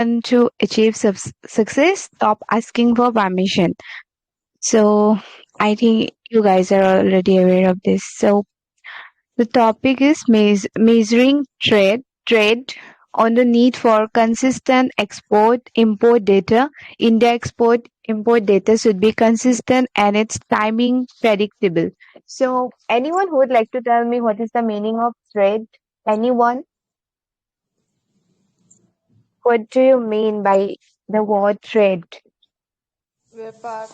to achieve success, stop asking for permission. So I think you guys are already aware of this. So the topic is measuring trade on the need for consistent export import data. India export import data should be consistent and its timing predictable. So anyone who would like to tell me what is the meaning of trade? Anyone? What do you mean by the word trade? व्यापार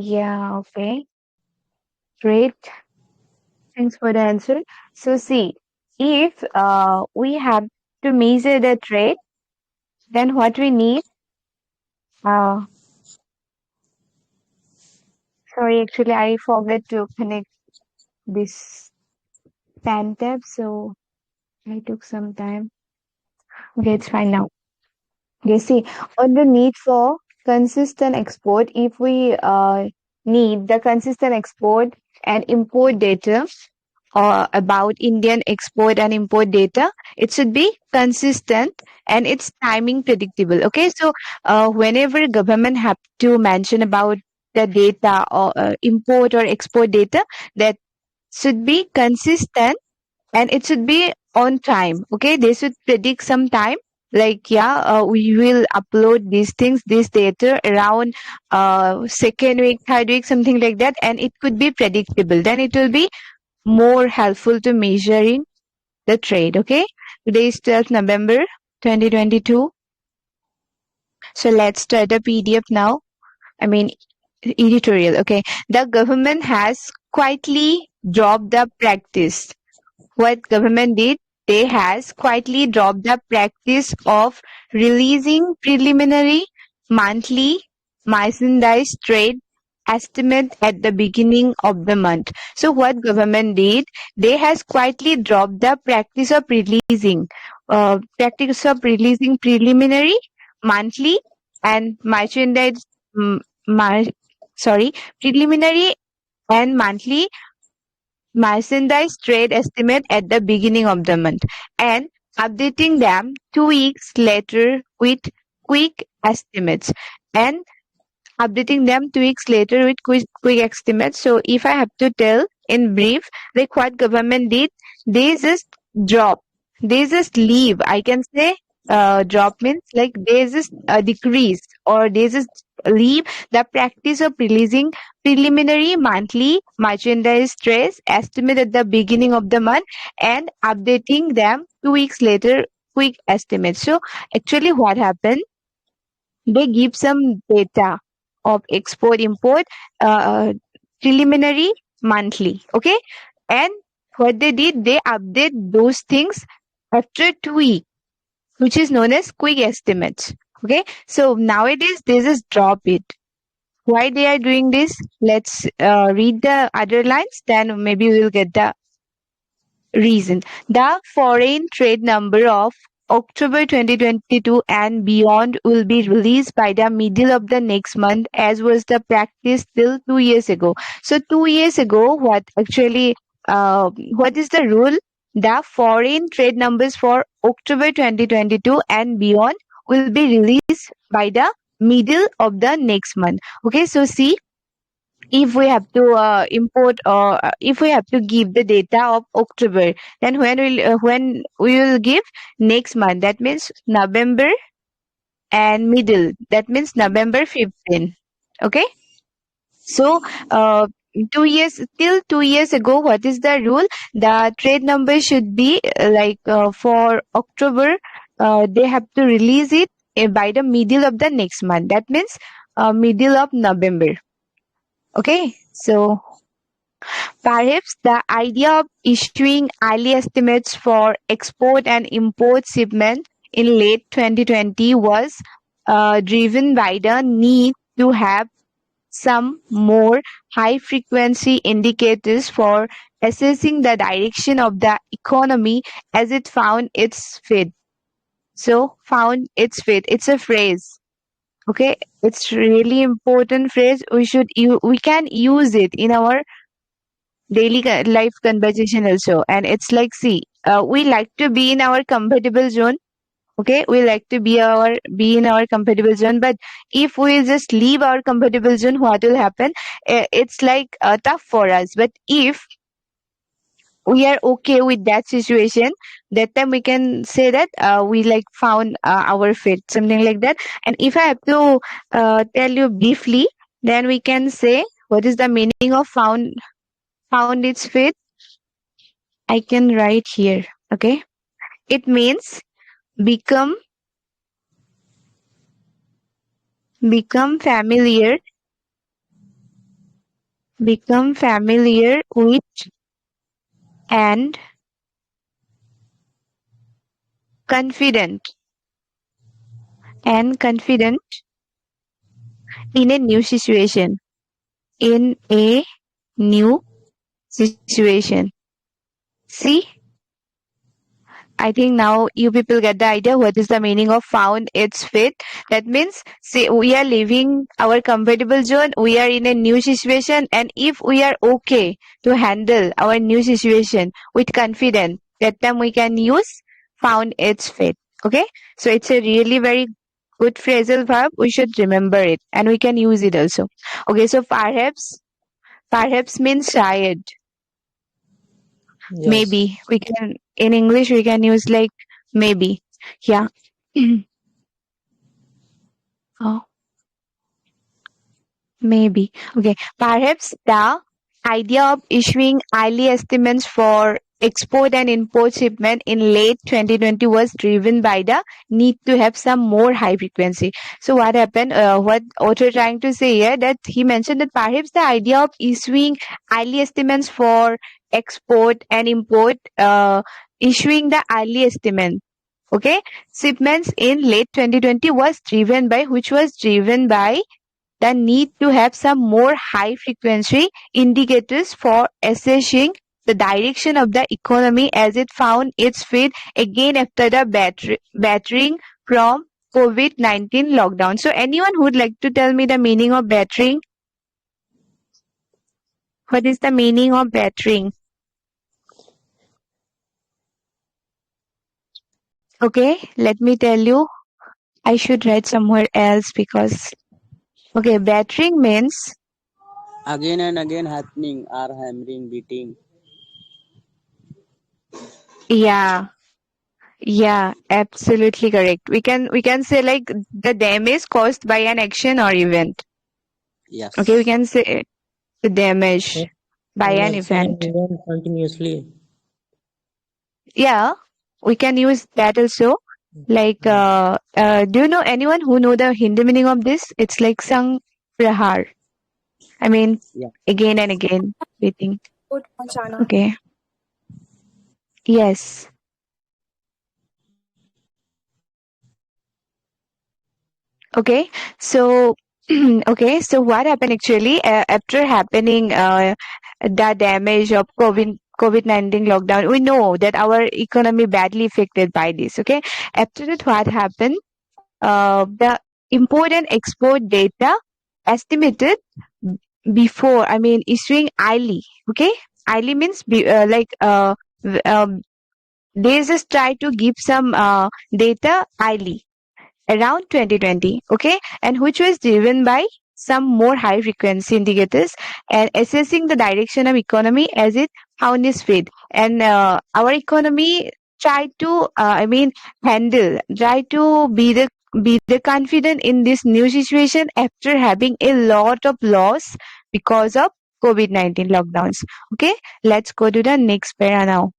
Yeah, okay. Great. Thanks for the answer. So see, if we have to measure the trade, then what we need, uh, sorry, actually I forgot to connect this pen tab, so I took some time. Okay, it's fine now. Okay, see, on the need for consistent export, if we need the consistent export and import data, about Indian export and import data, it should be consistent and its timing predictable. Okay, so whenever government have to mention about the data or import or export data, that should be consistent and it should be on time. Okay, they should predict some time. Like we will upload these things, this data around second week, third week, something like that, and it could be predictable. Then it will be more helpful to measuring the trade. Okay, today is 12th November 2022. So let's start the PDF now. I mean, editorial. Okay, the government has quietly dropped the practice. What government did, they has quietly dropped the practice of releasing preliminary monthly merchandise trade estimate at the beginning of the month. So what government did, they has quietly dropped the practice of releasing preliminary monthly and merchandise mm, mar, sorry preliminary and monthly merchandise trade estimate at the beginning of the month and updating them 2 weeks later with quick estimates and updating them 2 weeks later with quick estimates. So if I have to tell in brief, like what government did, they just drop, they just leave. I can say drop means like they just decrease or they just leave the practice of releasing preliminary monthly merchandise trade estimate at the beginning of the month and updating them 2 weeks later quick estimates. So actually what happened, they give some data of export import uh, preliminary monthly. Okay, and what they did, they update those things after 2 weeks, which is known as quick estimates. Okay, so nowadays they just drop it. Why they are doing this? Let's read the other lines, then maybe we'll get the reason. The foreign trade number of October 2022 and beyond will be released by the middle of the next month, as was the practice till 2 years ago. So 2 years ago, what is the rule? The foreign trade numbers for October 2022 and beyond will be released by the middle of the next month. Okay, so see, if we have to import or if we have to give the data of October, then when we will give next month, that means November, and middle, that means November 15. Okay, so 2 years, till 2 years ago, what is the rule? The trade number should be for October, they have to release it by the middle of the next month, that means middle of November. Okay, so perhaps the idea of issuing early estimates for export and import shipment in late 2020 was driven by the need to have some more high frequency indicators for assessing the direction of the economy as it found its fit. So, found its fit. It's a phrase. Okay, it's really important phrase. We can use it in our daily life conversation also, and it's like, see, we like to be in our comfortable zone. Okay, we like to be in our comfortable zone, but if we just leave our comfortable zone, what will happen? It's like tough for us. But if we are okay with that situation, that time we can say that we like found our fit, something like that. And if I have to tell you briefly, then we can say what is the meaning of found its fit. I can write here. Okay, it means become become familiar become familiar with and confident confident in a new situation, in a new situation. See, I think now you people get the idea what is the meaning of found its fit. That means, say, we are leaving our comfortable zone, we are in a new situation, and if we are okay to handle our new situation with confidence, that time we can use found its fit. Okay, so it's a really very good phrasal verb. We should remember it, and we can use it also. Okay, so perhaps means shayad. Yes. Maybe we can in English we can use like maybe. Yeah. Oh, maybe. Okay. Perhaps the idea of issuing early estimates for export and import shipment in late 2020 was driven by the need to have some more high frequency. So what happened? What author trying to say here, that he mentioned that perhaps the idea of issuing early estimates for export and import, issuing the early estimate, okay, shipments in late 2020 was driven by the need to have some more high frequency indicators for assessing the direction of the economy as it found its feet again after the battering from COVID-19 lockdown. So anyone who would like to tell me the meaning of battering? What is the meaning of battering? Okay, let me tell you. I should write somewhere else because okay, battering means Again and again happening are hammering, beating. yeah. Yeah, absolutely correct. We can say like the damage caused by an action or event. Okay, we Yes. can say the damage by An an action and event. event continuously. Yeah, we can use that also. Like, Mm. do you know anyone who know the Hindi meaning of this? It's like sang prahar. I mean, Yeah. again and again beating. चोट पहुंचाना Okay. Yes. Okay, so okay, so what happened actually after happening the damage of COVID-19 lockdown? We know that our economy badly affected by this. Okay, after that, what happened? The import and export data estimated before. I mean, issuing early. Okay, early means v- um, they just try to give some data early around 2020, okay, and which was driven by some more high frequency indicators and assessing the direction of economy as it found its fit. And our economy tried to try to be the confident in this new situation after having a lot of loss because of COVID-19 lockdowns. Okay, let's go to the next para now.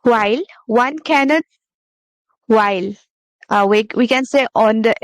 while one cannot while we can say on the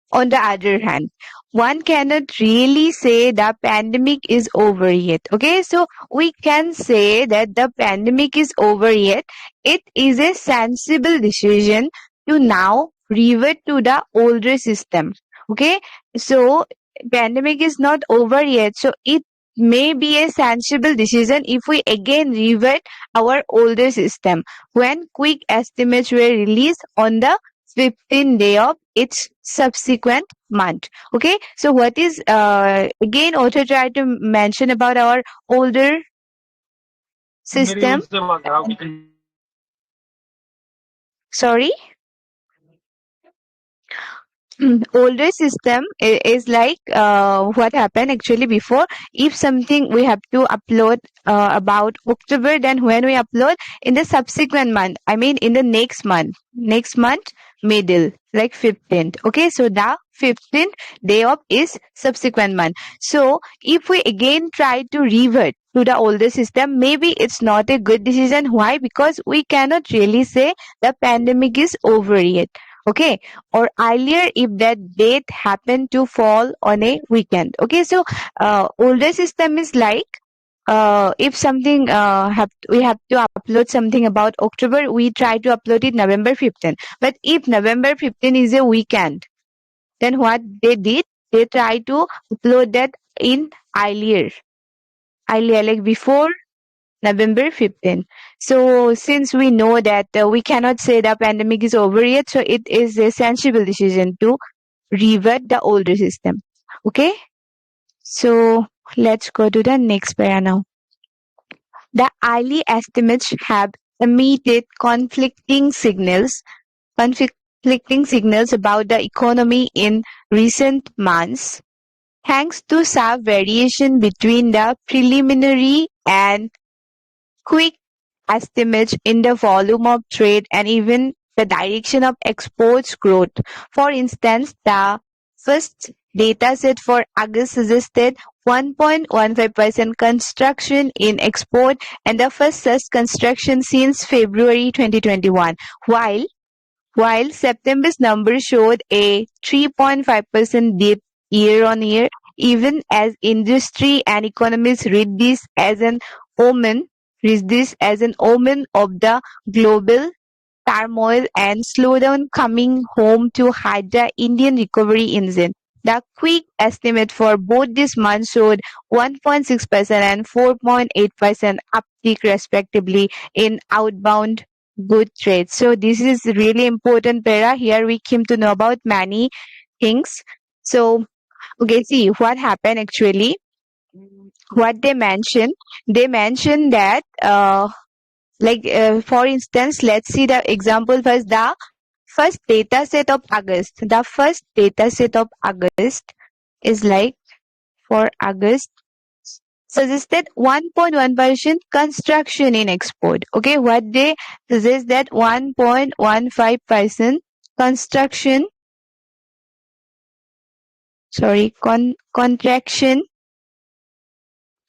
other hand, one cannot really say the pandemic is over yet. Okay, so we can say that the pandemic is over yet. It is a sensible decision to now revert to the older system. Okay, so pandemic is not over yet, so it may be a sensible decision if we again revert our older system when quick estimates were released on the 15th day of its subsequent month. Okay, so what is again author tried to mention about our older मेरी system? उनसे बात कराओ kitchen Sorry. Older system is like what happened actually before. If something we have to upload about October, then when we upload in the subsequent month, I mean in the next month middle, like 15th. Okay, so the 15th day of is subsequent month. So if we again try to revert to the older system, maybe it's not a good decision. Why? Because we cannot really say the pandemic is over yet. Okay, or earlier if that date happened to fall on a weekend. Okay, so older system is like if something we have to upload something about October, we try to upload it November 15th. But if November 15th is a weekend, then what they did, they try to upload that in earlier, like before November 15th. So since we know that we cannot say the pandemic is over yet, so it is a sensible decision to revert the older system. Okay, so let's go to the next para now. The early estimates have emitted conflicting signals about the economy in recent months, thanks to sharp variation between the preliminary and quick estimates in the volume of trade and even the direction of exports growth. For instance, the first dataset for August suggested 1.15% construction in export and the first such construction since February 2021, while September's numbers showed a 3.5% dip year-on-year. Even as industry and economists omen, read this as an omen of the global turmoil and slowdown coming home to hide the Indian recovery engine. The quick estimate for both this month showed 1.6% and 4.8% uptick respectively in outbound good trade. So this is really important para. Here we came to know about many things. So okay, see what happened actually. What they mentioned that for instance, let's see the example first. The first data set of August. The first data set of August is like for August suggested 1.1% construction in export. Okay, what they suggest that 1.15% construction, contraction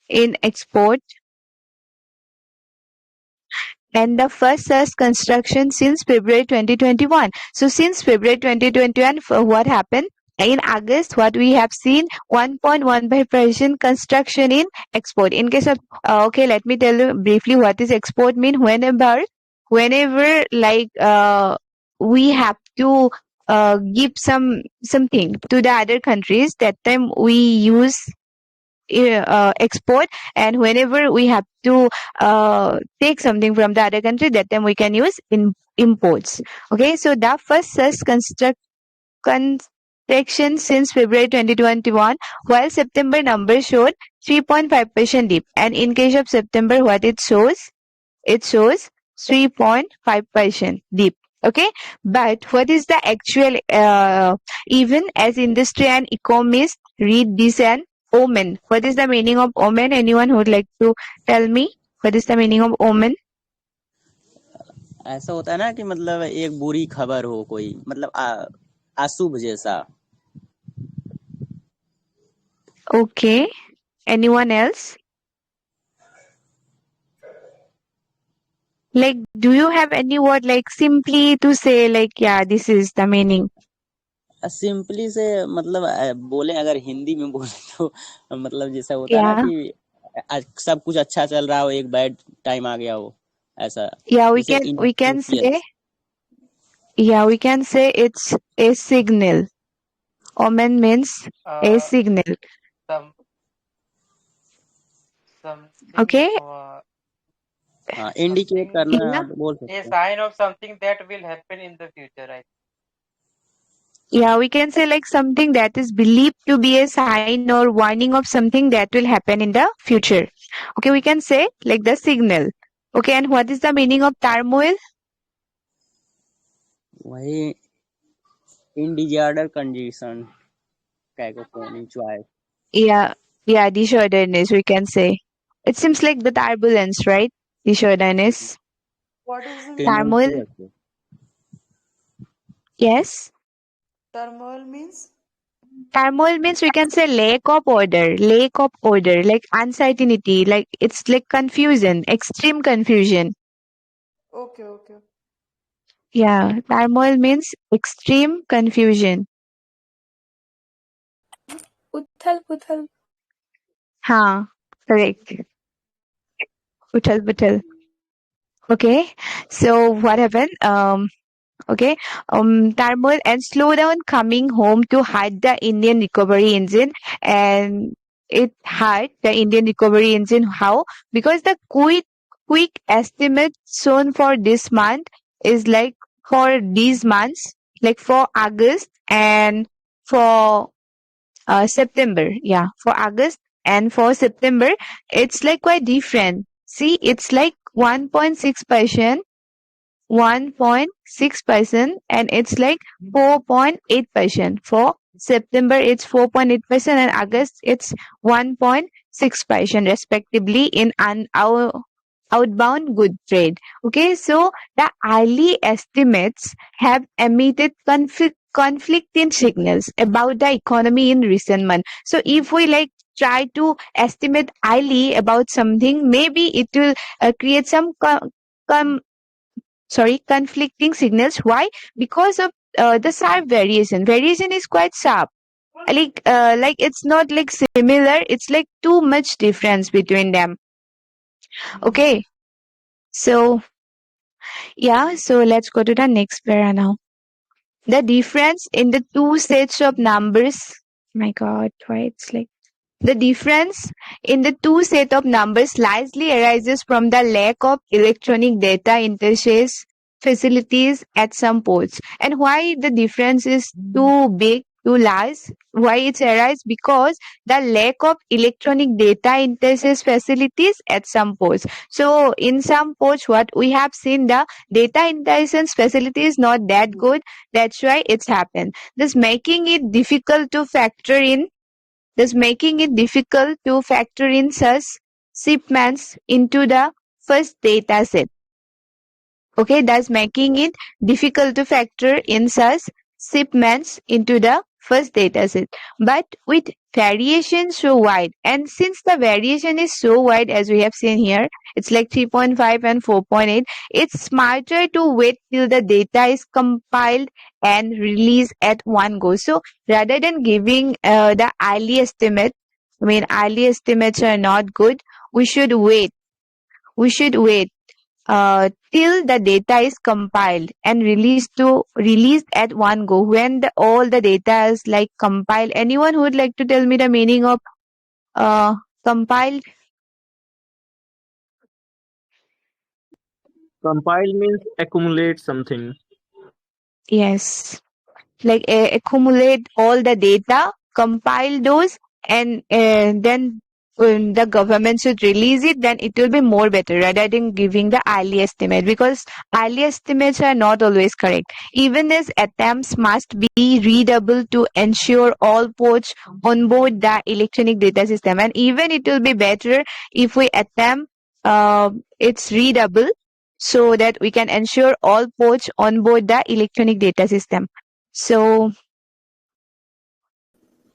in export, and the first such construction since February 2021. So since February 2021, what happened? In August, what we have seen 1.15% construction in export. In case of okay, let me tell you briefly what is export mean. Whenever we have to give something to the other countries, that time we use export, and whenever we have to take something from the other country, that time we can use imports. Okay, so the first such construction since February 2021, while September numbers showed 3.5% dip, and in case of September, what it shows 3.5% dip. Okay, but what is the actual even as industry and economists read this an omen? What is the meaning of omen? Anyone who would like to tell me what is the meaning of omen? ऐसा होता है ना कि मतलब एक बुरी खबर हो कोई, मतलब अशुभ जैसा. Okay, anyone else? Like, do you have any word like simply to say like, yeah, this is the meaning? Simply से मतलब बोले, अगर हिंदी में बोले तो मतलब जैसा होता है ना Yeah, कि सब कुछ अच्छा चल रहा हो, एक बैड टाइम आ गया हो, ऐसा. yeah, जैसे we can say it's a signal. Omen means a Uh, signal. some something Okay, indicate something करना yeah, आप बोल a सकते हैं. sign of something that will happen in the future, right? yeah, we can say like something that is believed to be a sign or warning of something that will happen in the future. Okay, we can say like the signal. Okay, and what is the meaning of turmoil? वही in disorder condition cacophony choice. Yeah, yeah, disorderness, we can say. It seems like the turbulence, right? Disorderness. What is the meaning? Turmoil. Tumultuous. Yes. Turmoil means? Turmoil means we can say lack of order, like uncertainty, like it's like confusion, extreme confusion. Okay, okay. Yeah, turmoil means extreme confusion. Uthal puthal. Huh, correct. Uthal puthal. Okay, so what happened? Okay, turmoil and slowdown coming home to hurt the Indian recovery engine, and it hurt the Indian recovery engine. How? Because the quick estimate shown for this month is like for these months, like for August and for September. Yeah, for August and for September, it's like quite different. See, it's like 1.6%, 1.6%, and it's like 4.8%. For September it's 4.8%, and August it's 1.6% respectively in outbound good trade. Okay, so the early estimates have emitted conflicting signals about the economy in recent months. So if we like try to estimate early about something, maybe it will create some conflicting signals. Why? Because of the sharp variation is quite sharp, like it's not like similar, it's like too much difference between them. Okay, so yeah, so let's go to the next para now. The difference in the two sets of numbers, my god, why it's like the difference in the two set of numbers largely arises from the lack of electronic data interface facilities at some ports. And why the difference is too big, too large? Why it arises? Because the lack of electronic data interface facilities at some ports. So in some ports, what we have seen, the data interface facility is not that good. That's why it's happened. Thus making it difficult to factor in such shipments into the first data set. Okay, thus making it difficult to factor in such shipments into the first data set. But with variation so wide, and since the variation is so wide as we have seen here, it's like 3.5 and 4.8, it's smarter to wait till the data is compiled and released at one go. So rather than giving the early estimate, early estimates are not good. We should wait. Till the data is compiled and released at one go. When all the data is like compiled, anyone who would like to tell me the meaning of compiled? Compile means accumulate something. Yes, like accumulate all the data, compile those, and then when the government should release it, then it will be more better rather than giving the early estimate, because early estimates are not always correct. Even as attempts must be readable to ensure all ports onboard the electronic data system, and even it will be better if we attempt it's readable so that we can ensure all ports onboard the electronic data system. So,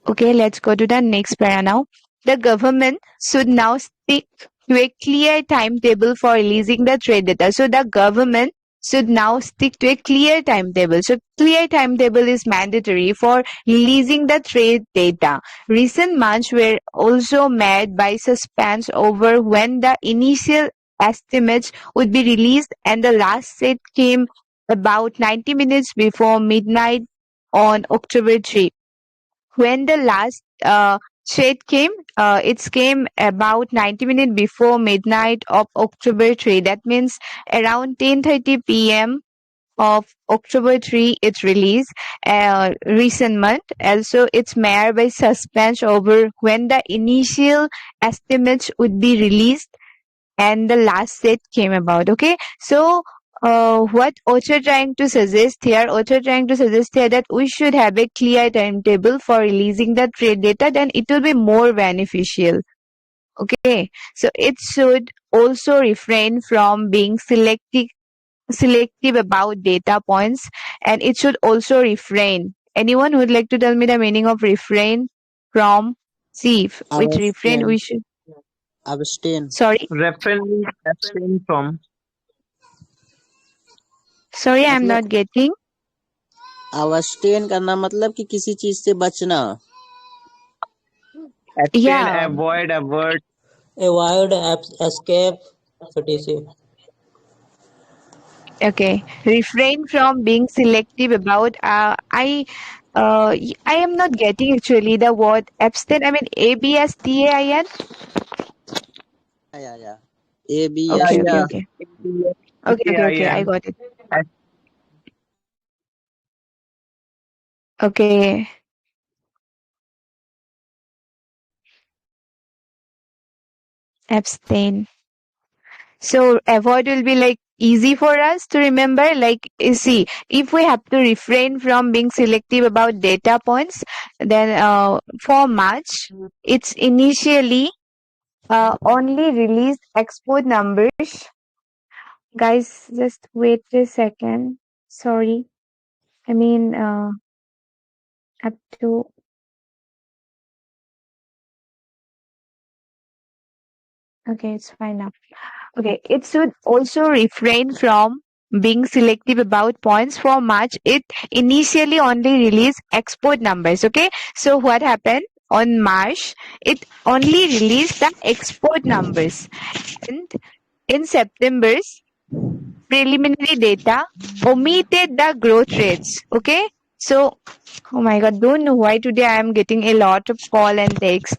okay, let's go to the next para now. The government should now stick to a clear timetable for releasing the trade data. So, the government should now stick to a clear timetable. So, clear timetable is mandatory for releasing the trade data. Recent months were also marred by suspense over when the initial estimates would be released, and the last set came about 90 minutes before midnight on October 3. When the last shade came, it came about 90 minutes before midnight of October 3. That means around 10:30 p.m. of October 3, it's released recent month. Also, it's marred by suspense over when the initial estimates would be released and the last set came about. Okay, so what author trying to suggest here? Author trying to suggest here that we should have a clear timetable for releasing the trade data, then it will be more beneficial. Okay, so it should also refrain from being selective about data points, and it should also refrain. Anyone who would like to tell me the meaning of refrain from? See, with refrain we Abstain. should. Abstain. Sorry, Refrain means abstain from. sorry, I'm मतलब not getting. abstain करना मतलब कि किसी चीज से बचना. Abstain, Yeah, avoid, avert. Avoid, escape, etc. okay. Refrain from being selective about. I am not getting actually the word abstain. I mean abstain. Yeah. A B Yeah, S Okay, okay, yeah. T. okay, okay, okay, okay. I ABSTAIN. got it. Okay, abstain. So avoid will be like easy for us to remember. Like you see, if we have to refrain from being selective about data points, then for March, it's initially only released export numbers. Guys, just wait a second. Sorry. I mean, up to. Okay, it's fine now. Okay, it should also refrain from being selective about points. For March, it initially only released export numbers. Okay, so what happened on March? It only released the export numbers, and in September's preliminary data omitted the growth rates. Okay, so oh my God, don't know why today I am getting a lot of call and text.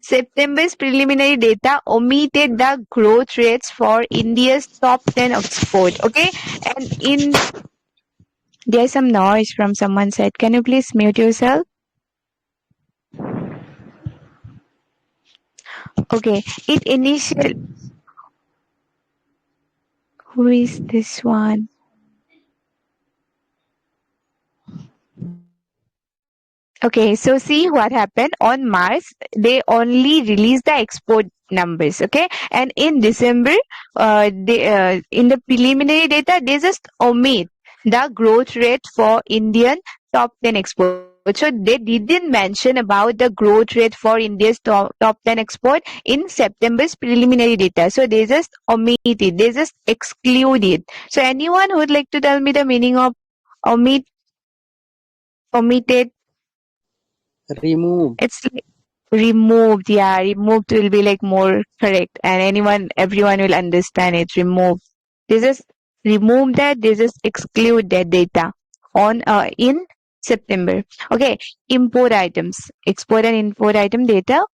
September's preliminary data omitted the growth rates for India's top 10 export. Okay, and in there's some noise from someone's side. Can you please mute yourself? Okay, it initial. Who is this one? Okay, so see what happened on March. They only released the export numbers. Okay, and in December, they in the preliminary data they just omit the growth rate for Indian top 10 export. So they didn't mention about the growth rate for India's top 10 export in September's preliminary data. So they just omit it. They just exclude it. So anyone who would like to tell me the meaning of omit omitted? Remove. It's like removed. Yeah, removed will be like more correct, and everyone will understand it. Removed. They just remove that. They just exclude that data on in September. Okay, import items, export and import item data.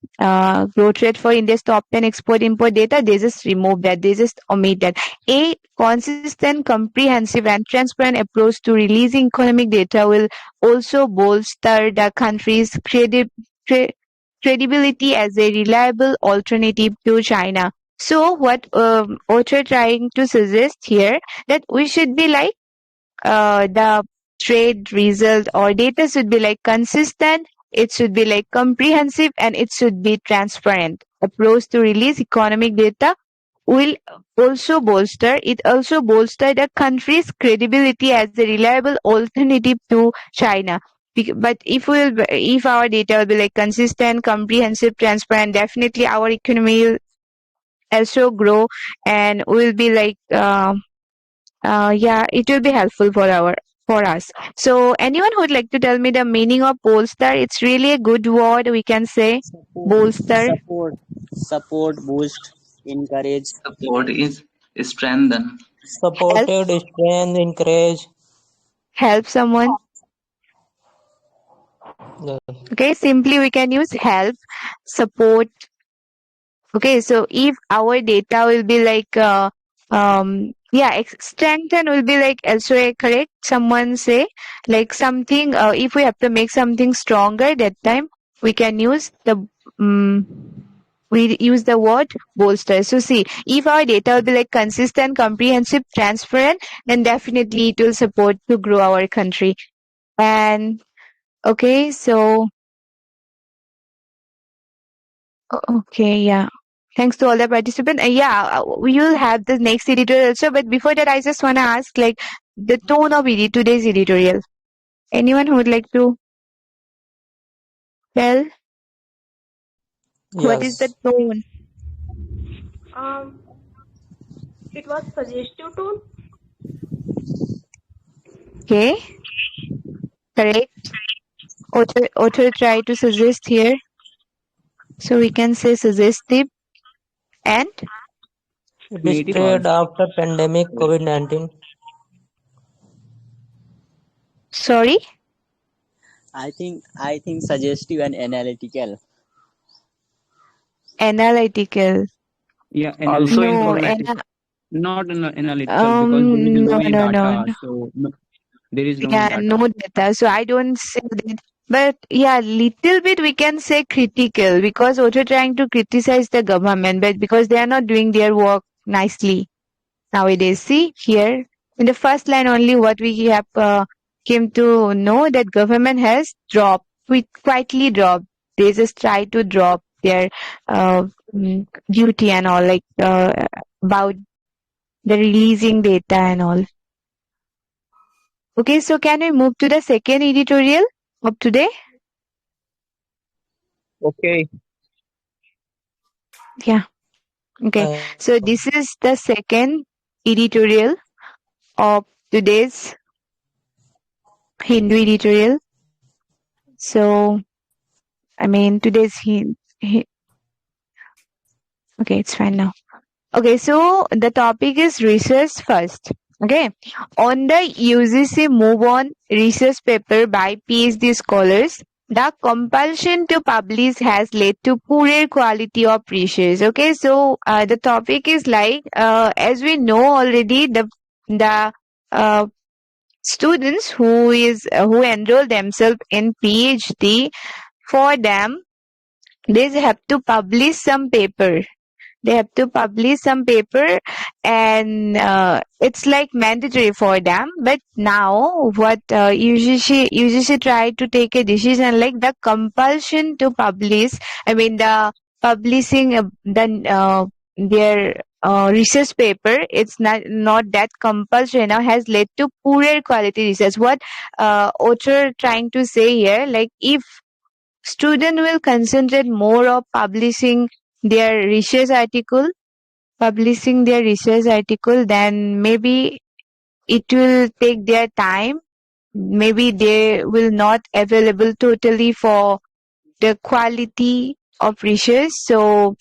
Growth rate for India's top 10 export import data. They just remove that. They just omit that. A consistent, comprehensive, and transparent approach to releasing economic data will also bolster the country's credibility as a reliable alternative to China. So, what author trying to suggest here that we should be like the trade result or data should be like consistent. It should be like comprehensive and it should be transparent. Approach to release economic data will also bolster the country's credibility as a reliable alternative to China. But if our data will be like consistent, comprehensive, transparent, definitely our economy will also grow and will be like yeah, it will be helpful for us. So anyone who would like to tell me the meaning of bolster? It's really a good word we can say. Support. Bolster. Support. Support. Boost. Encourage. Support is strengthen. Help Supported, strength, encourage. help someone. Yeah. Okay, simply we can use help, support. Okay, so if our data will be like yeah, strengthen will be like also a correct. Someone say like something. If we have to make something stronger, that time we can use the We use the word bolster. So see, if our data will be like consistent, comprehensive, transparent, then definitely it will support to grow our country. And okay, so okay, yeah. Thanks to all the participants. We will have the next editorial also. But before that, I just wanna ask like the tone of today's editorial. Anyone who would like to tell what is the Yes. tone? It was suggestive tone. Okay, correct. Author try to suggest here. So we can say suggestive and It is Native also. spread after pandemic COVID-19. sorry, I think suggestive and analytical. analytical. Yeah, Also analytical. No, informative. Not analytical because there is no no, any no, no, data. no. So no, there is no any Yeah, data. no data. So I don't say that. But yeah, little bit we can say critical because also trying to criticize the government, but because they are not doing their work nicely nowadays. See here in the first line only what we have came to know that government has dropped, quietly dropped. They just try to drop their duty and all like about the releasing data and all. Okay, so can we move to the second editorial of today? Okay. Yeah. Okay. Uh, So this is the second editorial of today's Hindu editorial. So I mean today's okay, it's fine now. Okay, so the topic is research first. Okay. On the UGC Move On research paper by PhD scholars, the compulsion to publish has led to poorer quality of research. Okay, so the topic is like, as we know already, the students who enroll themselves in PhD, for them, they have to publish some paper. They have to publish some paper, and it's like mandatory for them. But now what UGC tried to take a decision like the compulsion to publish, I mean the publishing their research paper, it's not that compulsory now, has led to poorer quality research. What author trying to say here, like if student will concentrate more of publishing their research article, then maybe it will take their time. Maybe they will not available totally for the quality of research. So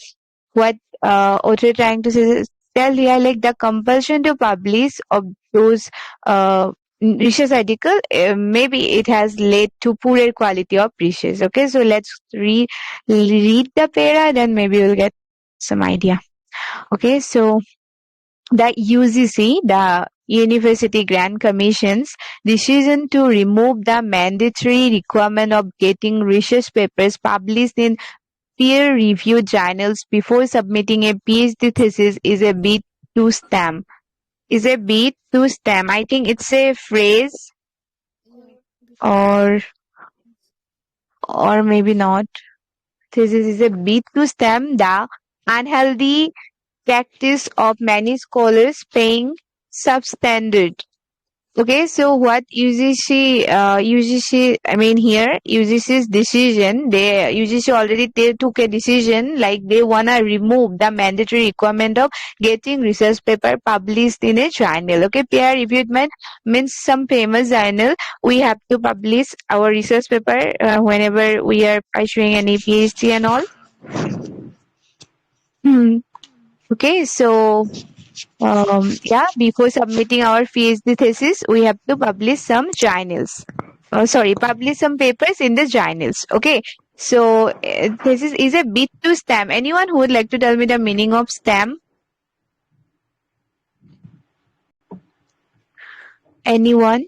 what author trying to say, tell here like the compulsion to publish of those research article, maybe it has led to poorer quality of research. Okay, so let's read the para, then maybe we'll get some idea. Okay, so the UGC, the University Grant Commission's decision to remove the mandatory requirement of getting research papers published in peer-reviewed journals before submitting a PhD thesis is a bit too stem. I think it's a phrase, or maybe not. Thesis is a bit too stem. The unhealthy practice of many scholars paying substandard. Okay, so what I mean here, UGC's decision, UGC already they took a decision like they wanna remove the mandatory requirement of getting research paper published in a journal. Okay, peer reviewed means some famous journal. We have to publish our research paper whenever we are pursuing any PhD and all. Okay, so before submitting our PhD thesis, we have to publish some journals. Publish some papers in the journals. Okay. So thesis is a bit to STEM. Anyone who would like to tell me the meaning of STEM? Anyone?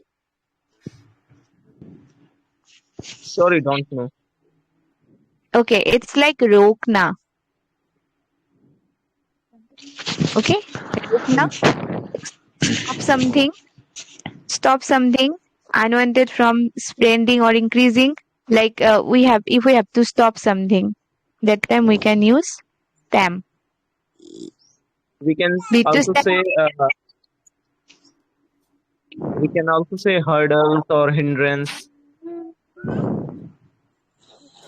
Sorry, don't know. Okay, it's like Rokna. Okay, now stop something unwanted from spreading or increasing. Like if we have to stop something, that time we can use them. We can Bitu also say hurdles or hindrance.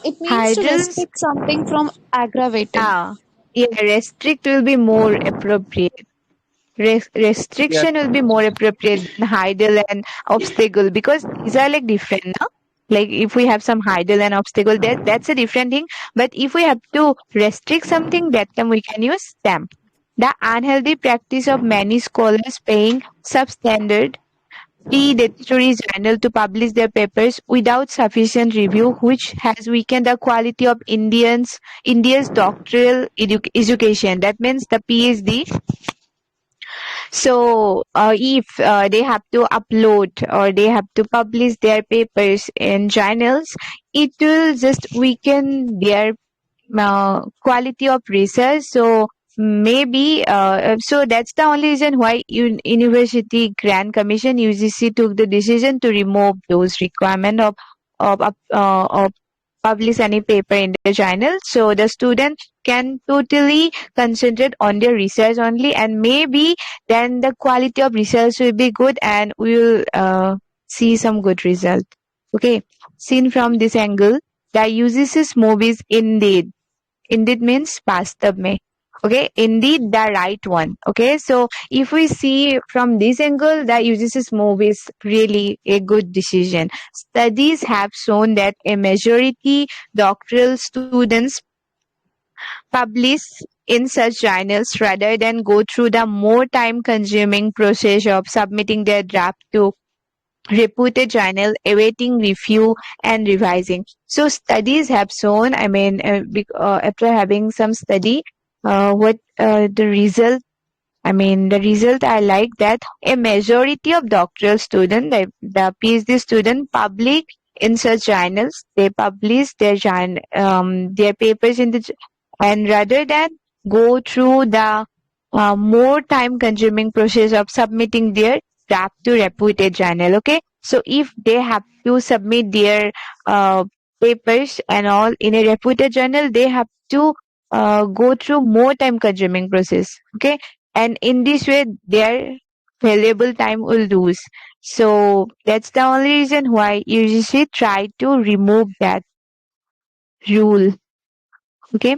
It means to hurdles. restrict something from aggravating. Yeah, restrict will be more appropriate. Yeah, Restriction will be more appropriate than hurdle and obstacle, because these are like different, no? Like if we have some hurdle and obstacle, that's a different thing. But if we have to restrict something, that time we can use them. The unhealthy practice of many scholars paying substandard predatory journal to publish their papers without sufficient review, which has weakened the quality of India's doctoral education. That means the PhD. So, if they have to upload or they have to publish their papers in journals, it will just weaken their quality of research. So maybe so that's the only reason why University Grant Commission UGC took the decision to remove those requirement of publish any paper in the journal, so the student can totally concentrate on their research only, and maybe then the quality of research will be good and we will see some good result. Okay, seen from this angle, the UGC's move is indeed means vastav mein. Okay, indeed the right one. Okay, so if we see from this angle, the UGC's move is really a good decision. Studies have shown that a majority doctoral students publish in such journals rather than go through the more time consuming process of submitting their draft to reputed journal, awaiting review and revising. So studies have shown, I mean, after having some study, what the result, I mean, the result I like that a majority of doctoral student, the PhD student, public in such journals. They publish their papers in and rather than go through the more time-consuming process of submitting their draft to reputed journal. Okay, so if they have to submit their papers and all in a reputed journal, they have to go through more time-consuming process. Okay, and in this way their valuable time will lose. So that's the only reason why UGC try to remove that rule. Okay,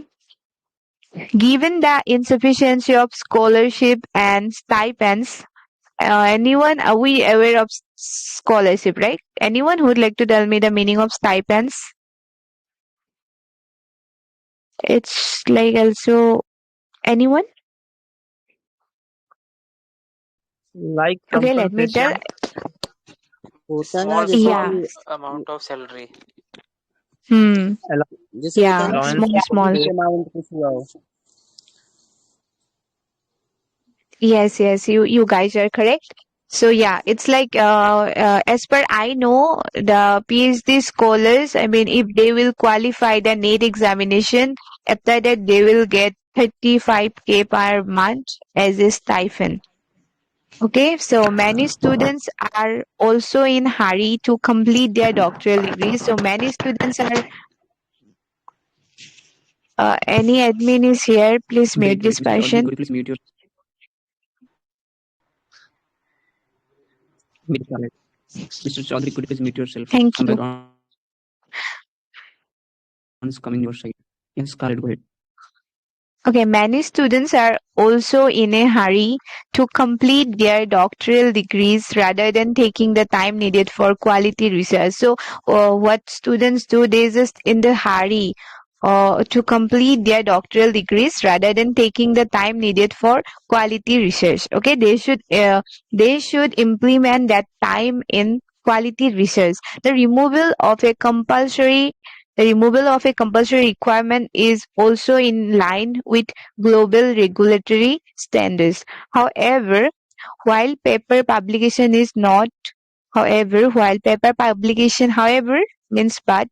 given the insufficiency of scholarship and stipends, anyone, are we aware of scholarship, right? Anyone who would like to tell me the meaning of stipends? It's like also anyone? like Okay, let me tell. होता है ना Small, जैसे Yeah. small कि amount of salary. जैसे होता है ना Yeah, कि small. service amount कुछ हुआ हो Yes, you guys are correct. So yeah, it's like as per I know, the PhD scholars, I mean, if they will qualify the NET examination, after that they will get 35K per month as a stipend. Okay, so many students are also in hurry to complete their doctoral degree. So many students are. Any admin is here? Please mute Wait, this Mr. Chaudhary, person. could you please mute your Miss Scarlett? Mr. Chaudhary, could you please mute yourself? Thank Some you. background is coming your side. Yes, Scarlett, go ahead. Okay, many students are also in a hurry to complete their doctoral degrees rather than taking the time needed for quality research. So, what students do, they just in the hurry to complete their doctoral degrees rather than taking the time needed for quality research. Okay, they should implement that time in quality research. The removal of a compulsory requirement is also in line with global regulatory standards. However, while paper publication is not, while paper publication, however, means but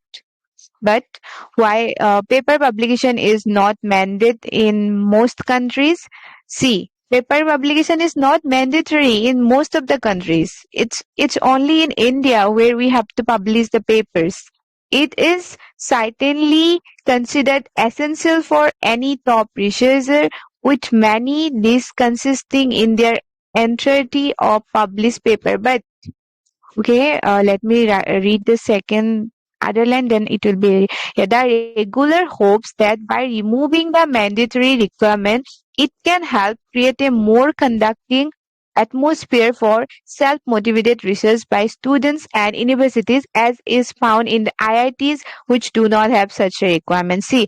why paper publication is not mandated in most countries. See, paper publication is not mandatory in most of the countries. It's only in India where we have to publish the papers. It is certainly considered essential for any top researcher, with many lists consisting in their entirety of published paper. But okay, let me read the second other line, then it will be yeah, the regular hopes that by removing the mandatory requirement, it can help create a more conducting atmosphere for self-motivated research by students and universities, as is found in the IITs, which do not have such a requirement. See,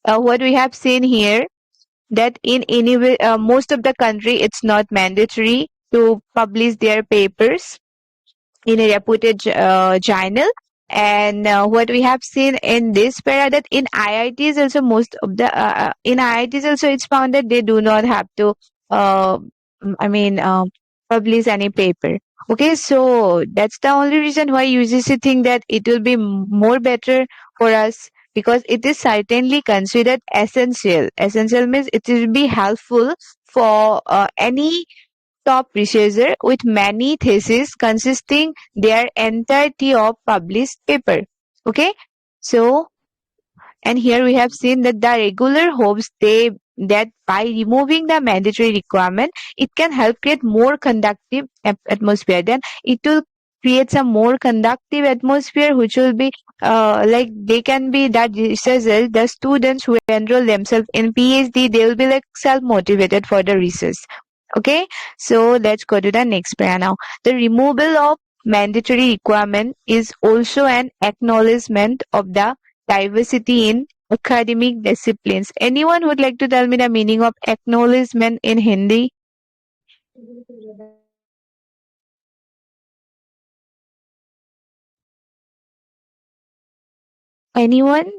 what we have seen here, that in most of the country, it's not mandatory to publish their papers in a reputed journal. And what we have seen in this para, that in IITs also, most of the in IITs also, it's found that they do not have to uh, I mean publish any paper. Okay, so that's the only reason why UGC think that it will be more better for us, because it is certainly considered essential. Essential means it will be helpful for any top researcher with many theses consisting their entirety of published paper. Okay, so and here we have seen that the regular hopes they that by removing the mandatory requirement, it can help create more conductive atmosphere. Then it will create some more conductive atmosphere, which will be like they can be that researchers, the students who enroll themselves in PhD, they will be like self-motivated for the research. Okay, so let's go to the next prayer now. The removal of mandatory requirement is also an acknowledgement of the diversity in academic disciplines. Anyone would like to tell me the meaning of acknowledgement in Hindi? Anyone?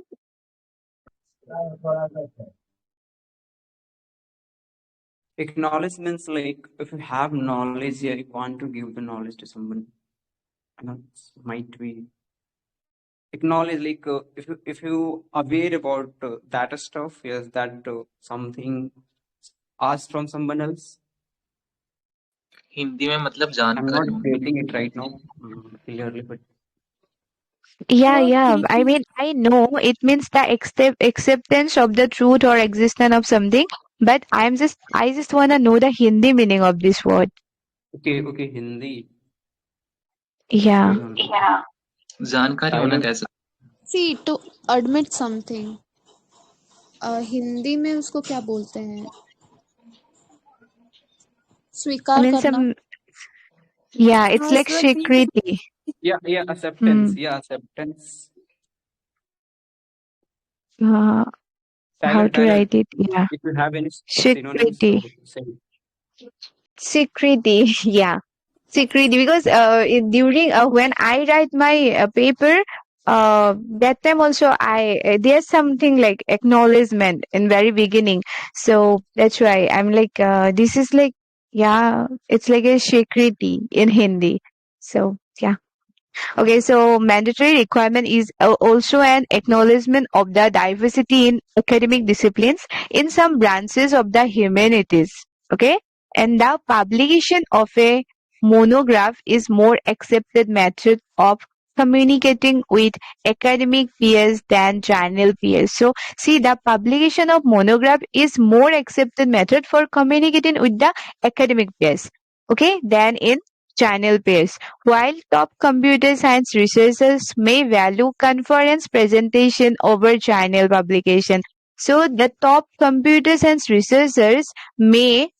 Acknowledgements, like if you have knowledge, yeah, you want to give the knowledge to someone. Might be acknowledge, like if you aware about that stuff, yes, that something asked from someone else. Hindi में मतलब I'm not जानकारी getting it right now clearly, but Yeah. I mean, I know it means the acceptance of the truth or existence of something, but I just want to know the Hindi meaning of this word. okay, Hindi. Yeah. Hold on. जानकारी I होना don't. कैसे See, to admit something. Hindi में उसको क्या बोलते हैं? I स्वीकार mean, करना. yeah, it's like security. Yeah, acceptance. Yeah, acceptance. Uh, how to Tyler, write it? Yeah, if you have any synonyms, security. so say. Security. Yeah, security. Because during when I write my paper, that time also there's something like acknowledgement in very beginning. So that's why I'm like this is like, yeah, it's like a security in Hindi. So yeah. Okay, so mandatory requirement is also an acknowledgement of the diversity in academic disciplines in some branches of the humanities. Okay, and the publication of a monograph is more accepted method of communicating with academic peers than journal peers. So see, the publication of monograph is more accepted method for communicating with the academic peers, okay, than in journal peers. While top computer science researchers may value conference presentation over journal publication. So the top computer science researchers they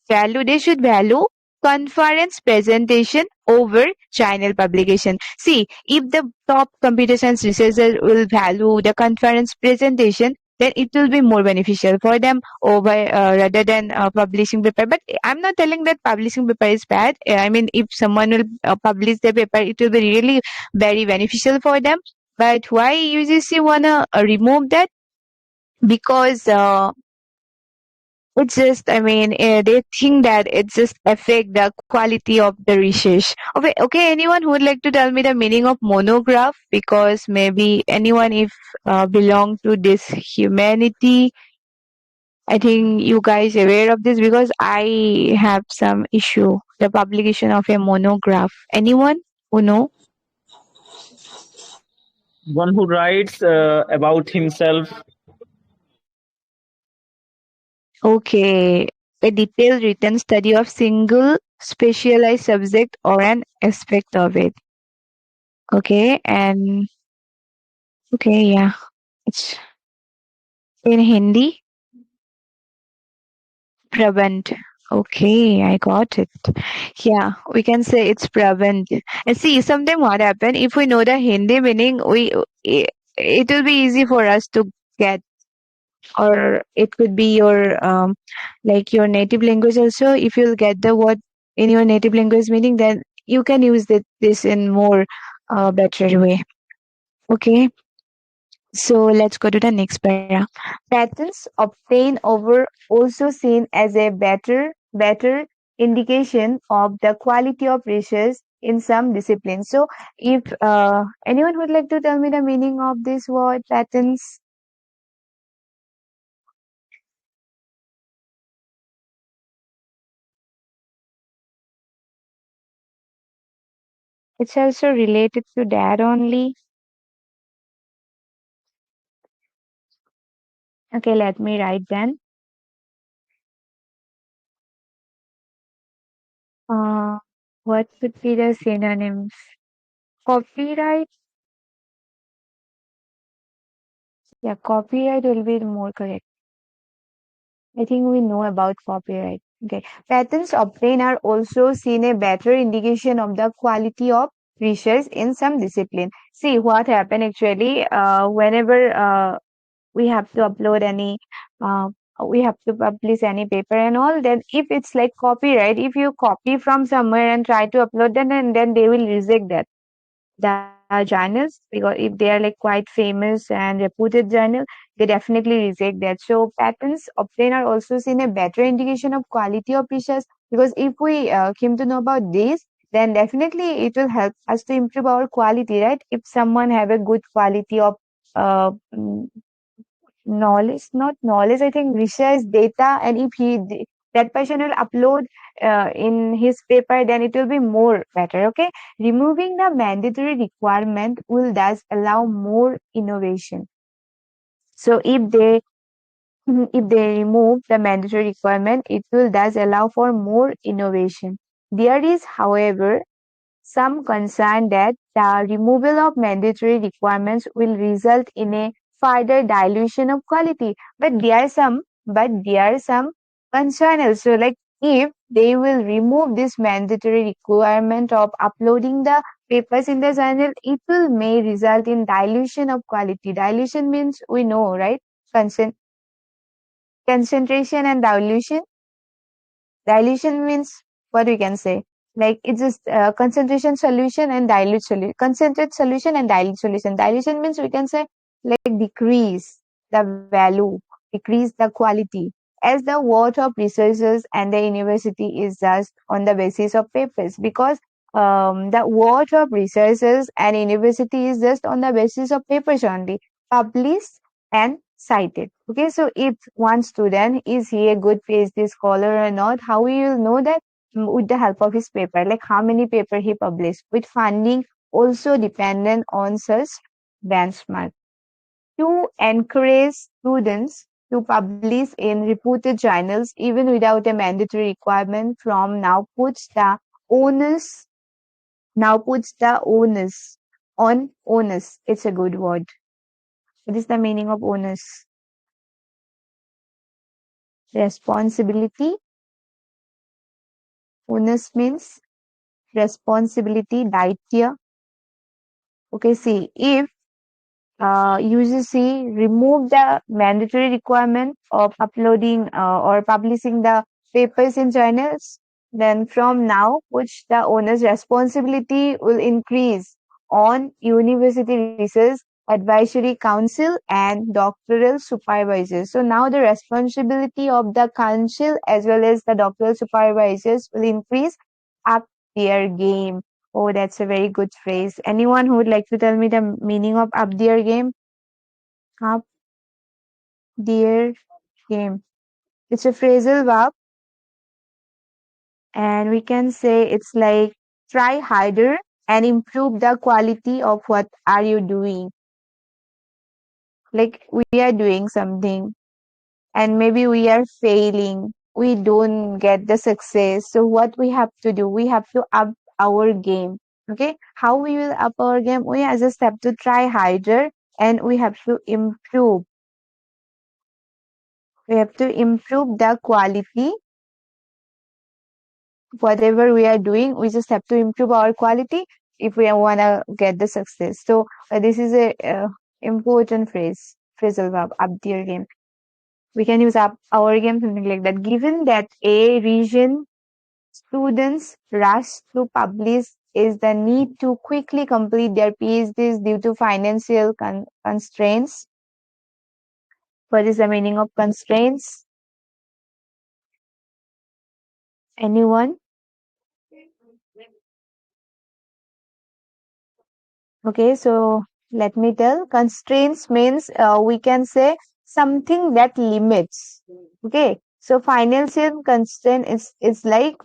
should value conference presentation over journal publication. See, if the top computer science researchers will value the conference presentation, then it will be more beneficial for them over rather than publishing paper. But I'm not telling that publishing paper is bad. I mean, if someone will publish the paper, it will be really very beneficial for them. But why UGC wanna remove that? Because it's just, I mean, they think that it just affect the quality of the research. Okay, anyone who would like to tell me the meaning of monograph? Because maybe anyone if belong to this humanity I think you guys aware of this because I have some issue. The publication of a monograph. Anyone who know? One who writes about himself. Okay. A detailed written study of single specialized subject or an aspect of it. Okay, and okay, yeah. It's in Hindi. Prabandh. Okay, I got it. Yeah, we can say it's Prabandh. And see, sometimes what happen if we know the Hindi meaning, it will be easy for us to get, or it could be your like your native language also. If you'll get the word in your native language meaning, then you can use this in more better way. Okay, so let's go to the next para. Patents obtained over also seen as a better indication of the quality of research in some disciplines. So, if anyone would like to tell me the meaning of this word patents, it's also related to that only. Okay, let me write then. Uh, what could be the synonyms? Copyright. Yeah, copyright will be more correct. I think we know about copyright. Okay. Patents obtained are also seen a better indication of the quality of research in some discipline. See what happened actually whenever we have to upload any uh, we have to publish any paper and all, then if it's like copyright, if you copy from somewhere and try to upload them, then they will reject that the journals, because if they are like quite famous and reputed journal, they definitely reject that. So patents obtained are also seen a better indication of quality of research, because if we came to know about this, then definitely it will help us to improve our quality, right? If someone have a good quality of uh, mm, knowledge, not knowledge, I think research data, and if that person will upload in his paper, then it will be more better. Okay, removing the mandatory requirement will thus allow more innovation. So if they remove the mandatory requirement, it will thus allow for more innovation. There is, however, some concern that the removal of mandatory requirements will result in a further dilution of quality. But there are some concern also. Like if they will remove this mandatory requirement of uploading the papers in the journal, it will may result in dilution of quality. Dilution means we know, right? Concent- Concentration and dilution. Dilution means what we can say. Like it's just concentration solution and dilute solution. Concentrate solution and dilute solution. Dilution means we can say like decrease the value, decrease the quality. As the worth of researchers and the university is just on the basis of papers, because the worth of researchers and university is just on the basis of papers only, published and cited. Okay, so if one student is he a good PhD scholar or not, how we will know that? With the help of his paper, like how many paper he published. With funding also dependent on such benchmark. To encourage students to publish in reputed journals even without a mandatory requirement from onus puts the onus on onus. It's a good word. What is the meaning of onus? Responsibility. Onus means responsibility, daitya. Okay, see, if UGC remove the mandatory requirement of uploading or publishing the papers in journals, then from now, which the owner's responsibility will increase on University Research Advisory Council and doctoral supervisors. So now the responsibility of the council as well as the doctoral supervisors will increase up their game. Oh, that's a very good phrase. Anyone who would like to tell me the meaning of up their game? Up their game. It's a phrasal verb, and we can say it's like try harder and improve the quality of what are you doing. Like we are doing something and maybe we are failing, we don't get the success, so what we have to do, we have to up our game. Okay, how we will up our game? We just have to try harder and we have to improve. We have to improve the quality. Whatever we are doing, we just have to improve our quality if we want to get the success. So this is a important phrasal verb, up their game. We can use up our game, something like that. Given that a region students rush to publish is the need to quickly complete their PhDs due to financial constraints. What is the meaning of constraints? Anyone? Okay, so let me tell. Constraints means we can say something that limits. Okay, so financial constraint is like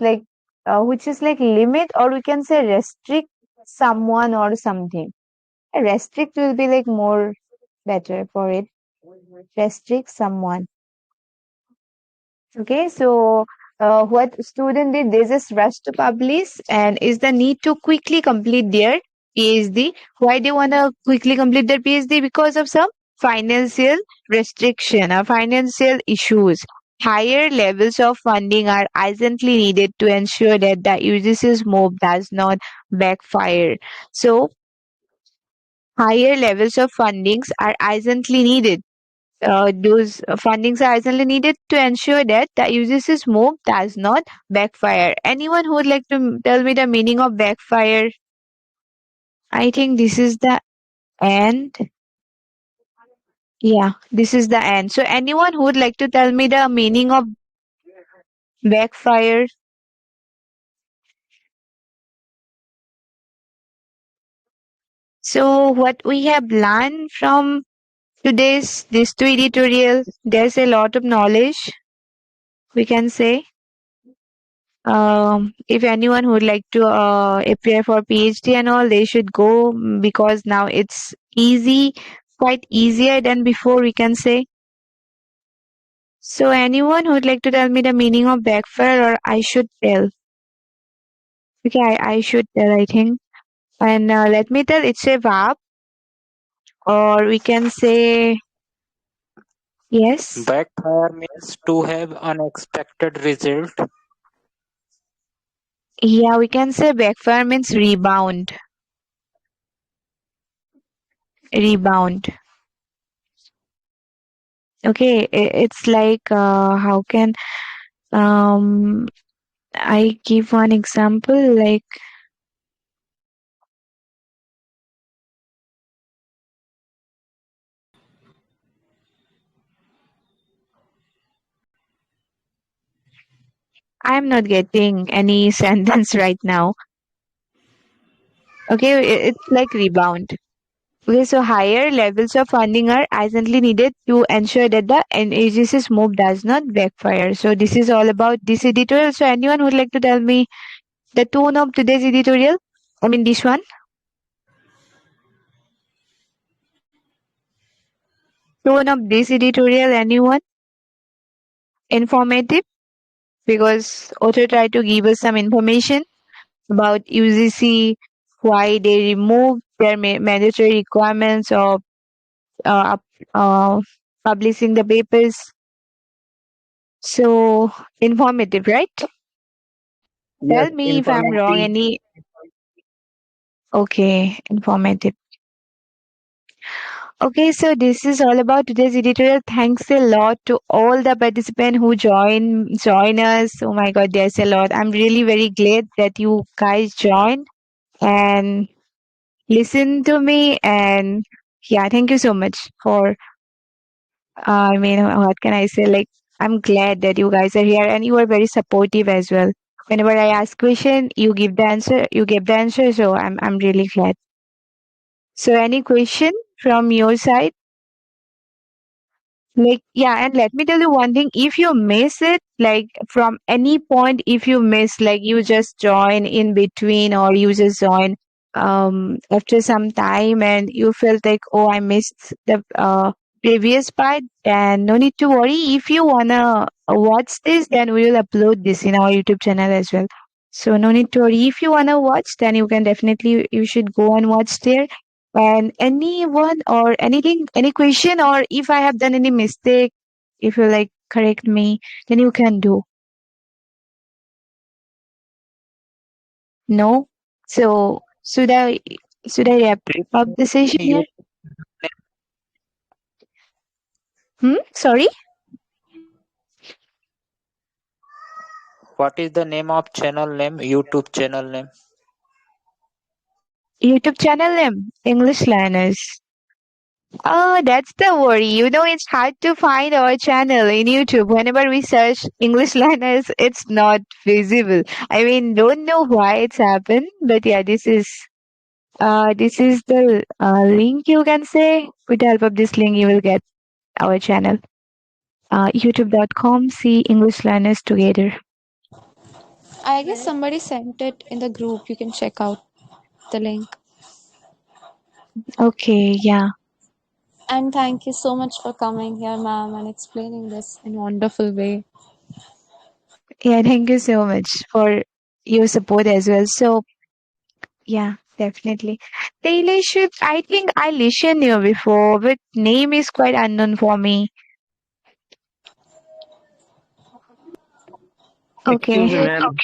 which is like limit, or we can say restrict someone or something. Restrict will be like more better for it. Restrict someone. Okay, so what student did, they just rush to publish and is the need to quickly complete their PhD. Why they want to quickly complete their PhD? Because of some financial restriction or financial issues. Higher levels of funding are urgently needed to ensure that the UGC's move does not backfire. So, higher levels of fundings are urgently needed. Those fundings are urgently needed to ensure that the UGC's move does not backfire. Anyone who would like to tell me the meaning of backfire? I think this is the end. Yeah, this is the end. So anyone who would like to tell me the meaning of backfire? So what we have learned from today's these two editorial, there's a lot of knowledge, we can say. If anyone would like to apply for PhD and all, they should go, because now it's easy, quite easier than before, we can say. So anyone who would like to tell me the meaning of backfire, or I should tell? Okay, I should tell, I think. And let me tell, it's a verb, or we can say, yes. Backfire means to have unexpected result. Yeah, we can say backfire means rebound. Rebound. Okay, it's like how can I give one example, like I'm not getting any sentence right now. Okay, it's like rebound. Okay, so higher levels of funding are urgently needed to ensure that the agency's move does not backfire. So this is all about this editorial. So anyone would like to tell me the tone of today's editorial? I mean this one. Tone of this editorial, anyone? Informative, because author tried to give us some information about UGC, why they removed their mandatory requirements of uh, uh, publishing the papers. So informative, right? Yes, Tell me if I'm wrong. informative. Any okay, informative. Okay, so this is all about today's editorial. Thanks a lot to all the participants who join us. Oh my God, there's a lot. I'm really very glad that you guys joined and listen to me. And yeah, thank you so much for I mean, what can I say? Like, I'm glad that you guys are here and you are very supportive as well. Whenever I ask question, you give the answer. You give the answer. So I'm really glad. So any question from your side? Like, yeah, and let me tell you one thing. If you miss it, like from any point, if you miss, like you just join in between or you just join after some time and you felt like, oh, I missed the previous part, then no need to worry. If you wanna watch this, then we will upload this in our YouTube channel as well. So no need to worry. If you wanna watch, then you can definitely, you should go and watch there. And anyone or anything, any question, or if I have done any mistake, if you like correct me, then you can do. No? So should I wrap up the session here? Sorry? What is the name of channel name? YouTube channel name. YouTube channel name, English Learners. Oh, that's the worry. You know, it's hard to find our channel in YouTube. Whenever we search English Learners, it's not visible. I mean, don't know why it's happened, but yeah, this is the link, you can say. With the help of this link, you will get our channel. YouTube.com, see English Learners Together. I guess somebody sent it in the group. You can check out the link. Okay, yeah. And thank you so much for coming here, ma'am, and explaining this in a wonderful way. Yeah, thank you so much for your support as well. So, yeah, definitely. Taylor Swift, I think I listened you before, but name is quite unknown for me. Excuse me, Okay. ma'am.